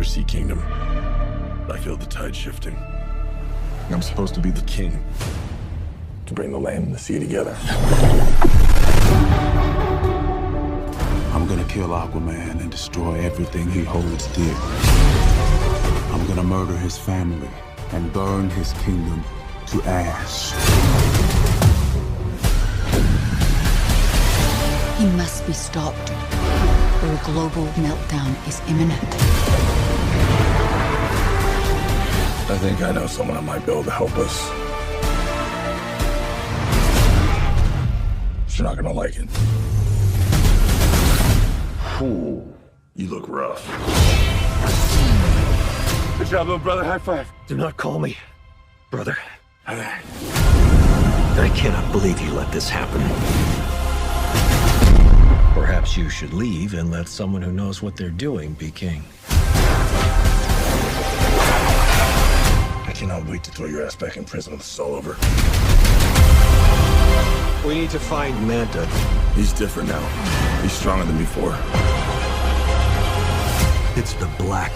Undersea Kingdom. I feel the tide shifting. I'm supposed to be the king, to bring the land and the sea together. I'm gonna kill Aquaman and destroy everything he holds dear. I'm gonna murder his family and burn his kingdom to ash. He must be stopped, or a global meltdown is imminent. I think I know someone that might be able to help us. But you're not gonna like it. Ooh, you look rough. Good job, little brother. High five. Do not call me brother. I cannot believe you let this happen. Perhaps you should leave and let someone who knows what they're doing be king. I cannot wait to throw your ass back in prison when this is all over. We need to find Manta. He's different now. He's stronger than before. It's the Black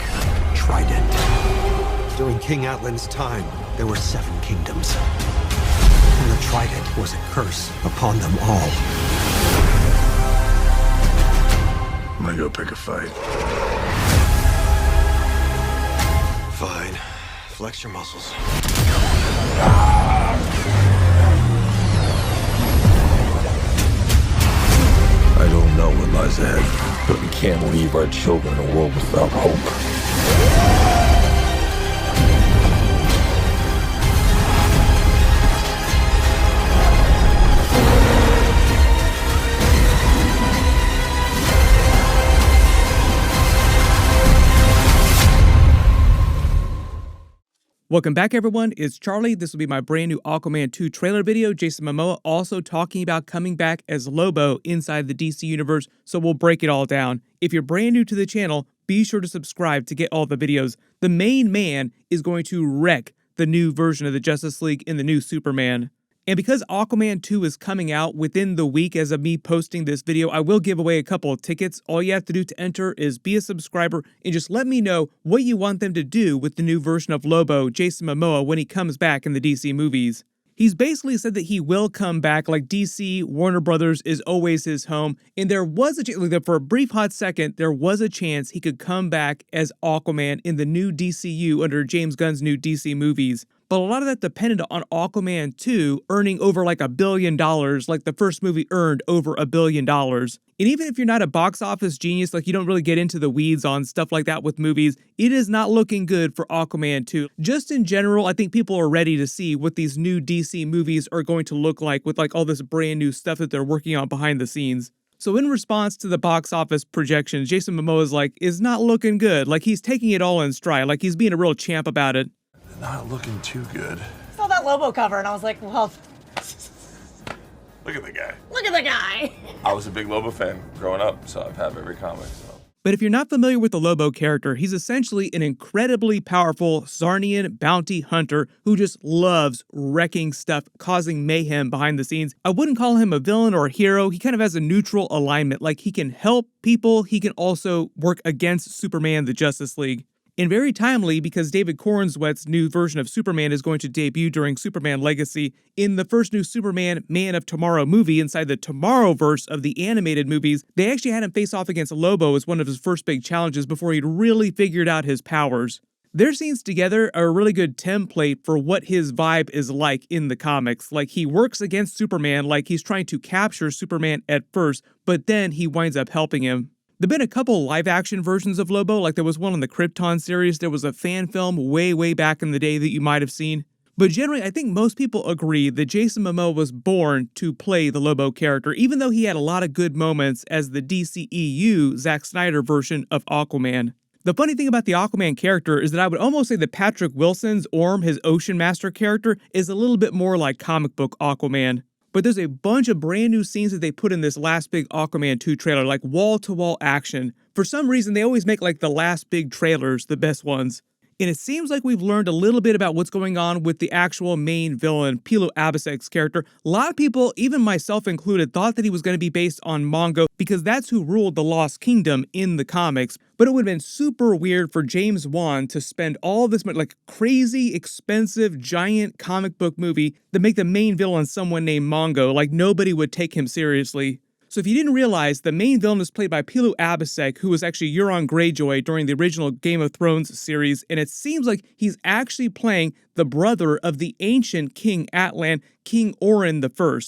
Trident. During King Atlan's time, there were 7 kingdoms. And the Trident was a curse upon them all. I'm gonna go pick a fight. Fine. Flex your muscles. I don't know what lies ahead, but we can't leave our children in a world without hope. Welcome back, everyone. It's Charlie. This will be my brand new Aquaman 2 trailer video. Jason Momoa also talking about coming back as Lobo inside the DC Universe, so we'll break it all down. If you're brand new to the channel, be sure to subscribe to get all the videos. The main man is going to wreck the new version of the Justice League in the new Superman. And because Aquaman 2 is coming out within the week as of me posting this video, I will give away a couple of tickets. All you have to do to enter is be a subscriber and just let me know what you want them to do with the new version of Lobo, Jason Momoa, when he comes back in the DC movies. He's basically said that he will come back, like DC, Warner Brothers is always his home, and there was a chance, for a brief hot second, there was a chance he could come back as Aquaman in the new DCU under James Gunn's new DC movies. But a lot of that depended on Aquaman 2 earning over like $1 billion, like the first movie earned over $1 billion. And even if you're not a box office genius, like you don't really get into the weeds on stuff like that with movies, it is not looking good for Aquaman 2. Just in general, I think people are ready to see what these new DC movies are going to look like with like all this brand new stuff that they're working on behind the scenes. So in response to the box office projections, Jason Momoa is not looking good. Like he's taking it all in stride, like he's being a real champ about it. Not looking too good. I saw that Lobo cover and I was like, well, Look at the guy. look at the guy. I was a big Lobo fan growing up, so I've had every comic. So. But if you're not familiar with the Lobo character, he's essentially an incredibly powerful Zarnian bounty hunter who just loves wrecking stuff, causing mayhem behind the scenes. I wouldn't call him a villain or a hero. He kind of has a neutral alignment. Like he can help people, he can also work against Superman, the Justice League. And very timely because David Corenswet's new version of Superman is going to debut during Superman Legacy in the first new Superman Man of Tomorrow movie inside the Tomorrowverse of the animated movies. They actually had him face off against Lobo as one of his first big challenges before he'd really figured out his powers. Their scenes together are a really good template for what his vibe is like in the comics. Like he works against Superman, like he's trying to capture Superman at first, but then he winds up helping him. There've been a couple live-action versions of Lobo, like there was one on the Krypton series, there was a fan film way back in the day that you might have seen. But generally, I think most people agree that Jason Momoa was born to play the Lobo character, even though he had a lot of good moments as the DCEU Zack Snyder version of Aquaman. The funny thing about the Aquaman character is that I would almost say that Patrick Wilson's Orm, his Ocean Master character, is a little bit more like comic book Aquaman. But there's a bunch of brand new scenes that they put in this last big Aquaman 2 trailer, like wall-to-wall action. For some reason, they always make like the last big trailers the best ones. And it seems like we've learned a little bit about what's going on with the actual main villain, Pilou Abisek's character. A lot of people, even myself included, thought that he was going to be based on Mongo because that's who ruled the Lost Kingdom in the comics. But it would have been super weird for James Wan to spend all this money, like crazy, expensive, giant comic book movie, to make the main villain someone named Mongo. Like nobody would take him seriously. So if you didn't realize, the main villain is played by Pilou Abisek, who was actually Euron Greyjoy during the original Game of Thrones series, and it seems like he's actually playing the brother of the ancient King Atlan, King Orin I.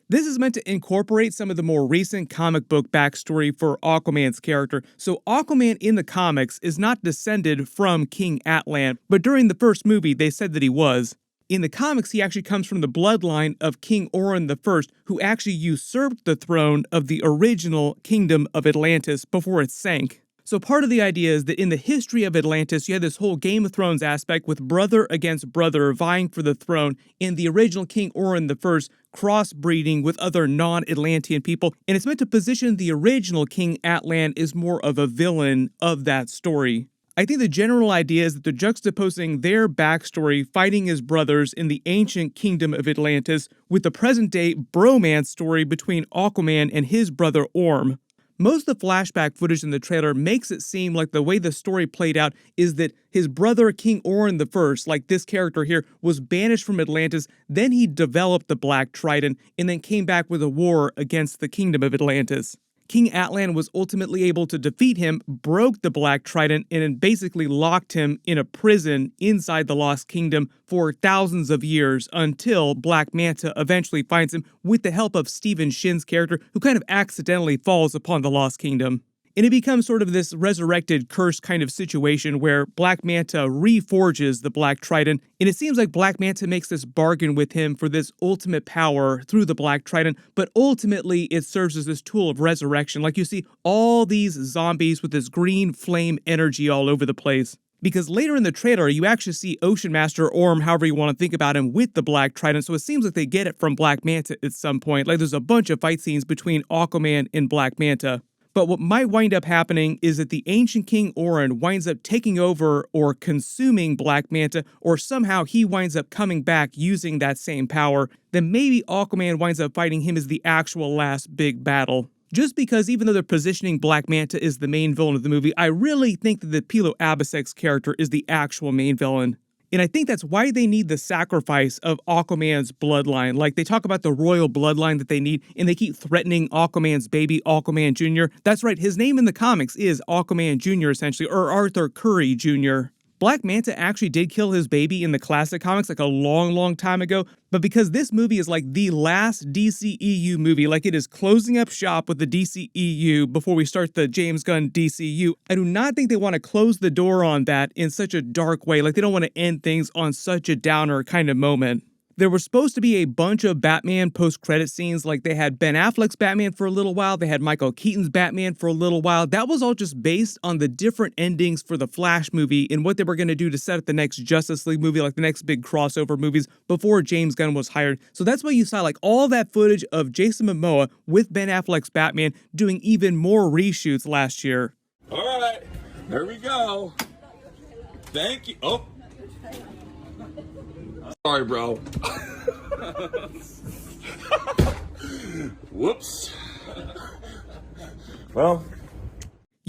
This is meant to incorporate some of the more recent comic book backstory for Aquaman's character. So Aquaman in the comics is not descended from King Atlan, but during the first movie they said that he was. In the comics, he actually comes from the bloodline of King Orin I, who actually usurped the throne of the original Kingdom of Atlantis before it sank. So part of the idea is that in the history of Atlantis, you had this whole Game of Thrones aspect with brother against brother vying for the throne, and the original King Orin I crossbreeding with other non-Atlantean people, and it's meant to position the original King Atlan as more of a villain of that story. I think the general idea is that they're juxtaposing their backstory fighting as brothers in the ancient kingdom of Atlantis with the present-day bromance story between Aquaman and his brother Orm. Most of the flashback footage in the trailer makes it seem like the way the story played out is that his brother King Orin I, like this character here, was banished from Atlantis, then he developed the Black Trident, and then came back with a war against the kingdom of Atlantis. King Atlan was ultimately able to defeat him, broke the Black Trident, and then basically locked him in a prison inside the Lost Kingdom for thousands of years until Black Manta eventually finds him with the help of Stephen Shin's character, who kind of accidentally falls upon the Lost Kingdom. And it becomes sort of this resurrected curse kind of situation where Black Manta reforges the Black Trident, and it seems like Black Manta makes this bargain with him for this ultimate power through the Black Trident, but ultimately it serves as this tool of resurrection. Like you see all these zombies with this green flame energy all over the place. Because later in the trailer, you actually see Ocean Master Orm, however you want to think about him, with the Black Trident, so it seems like they get it from Black Manta at some point. Like there's a bunch of fight scenes between Aquaman and Black Manta. But what might wind up happening is that the ancient King Orin winds up taking over or consuming Black Manta, or somehow he winds up coming back using that same power. Then maybe Aquaman winds up fighting him as the actual last big battle. Just because even though they're positioning Black Manta as the main villain of the movie, I really think that the Pilou Abisek's character is the actual main villain. And I think that's why they need the sacrifice of Aquaman's bloodline. Like, they talk about the royal bloodline that they need, and they keep threatening Aquaman's baby, Aquaman Jr. That's right, his name in the comics is Aquaman Jr., essentially, or Arthur Curry Jr. Black Manta actually did kill his baby in the classic comics like a long time ago, but because this movie is like the last DCEU movie, like it is closing up shop with the DCEU before we start the James Gunn DCU, I do not think they want to close the door on that in such a dark way. Like they don't want to end things on such a downer kind of moment. There was supposed to be a bunch of Batman post-credit scenes, like they had Ben Affleck's Batman for a little while, they had Michael Keaton's Batman for a little while. That was all just based on the different endings for the Flash movie and what they were going to do to set up the next Justice League movie, like the next big crossover movies before James Gunn was hired. So that's why you saw like all that footage of Jason Momoa with Ben Affleck's Batman doing even more reshoots last year. All right, there we go. Thank you. Oh. Sorry, bro. Whoops. Well,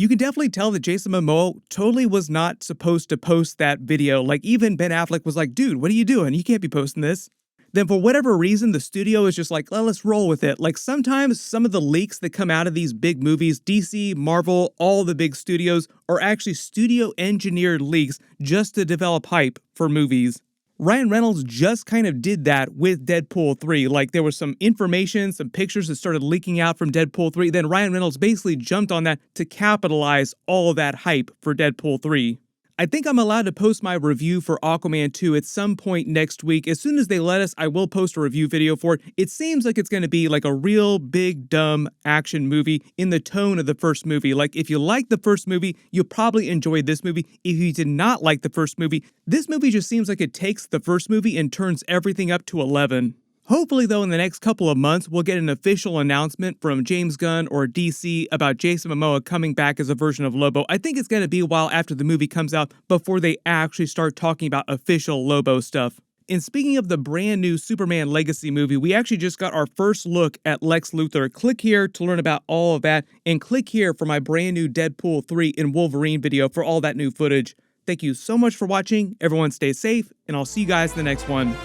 You can definitely tell that Jason Momoa totally was not supposed to post that video. Like even Ben Affleck was like, dude, what are you doing? You can't be posting this. Then for whatever reason, the studio is just like, well, let's roll with it. Like sometimes some of the leaks that come out of these big movies, DC, Marvel, all the big studios, are actually studio engineered leaks just to develop hype for movies. Ryan Reynolds just kind of did that with Deadpool 3. Like there was some information, some pictures that started leaking out from Deadpool 3. Then Ryan Reynolds basically jumped on that to capitalize all that hype for Deadpool 3. I think I'm allowed to post my review for Aquaman 2 at some point next week. As soon as they let us, I will post a review video for it. It seems like it's going to be like a real big, dumb action movie in the tone of the first movie. Like if you like the first movie, you'll probably enjoy this movie. If you did not like the first movie, this movie just seems like it takes the first movie and turns everything up to 11. Hopefully, though, in the next couple of months, we'll get an official announcement from James Gunn or DC about Jason Momoa coming back as a version of Lobo. I think it's going to be a while after the movie comes out before they actually start talking about official Lobo stuff. And speaking of the brand new Superman Legacy movie, we actually just got our first look at Lex Luthor. Click here to learn about all of that, and click here for my brand new Deadpool 3 and Wolverine video for all that new footage. Thank you so much for watching. Everyone stay safe, and I'll see you guys in the next one.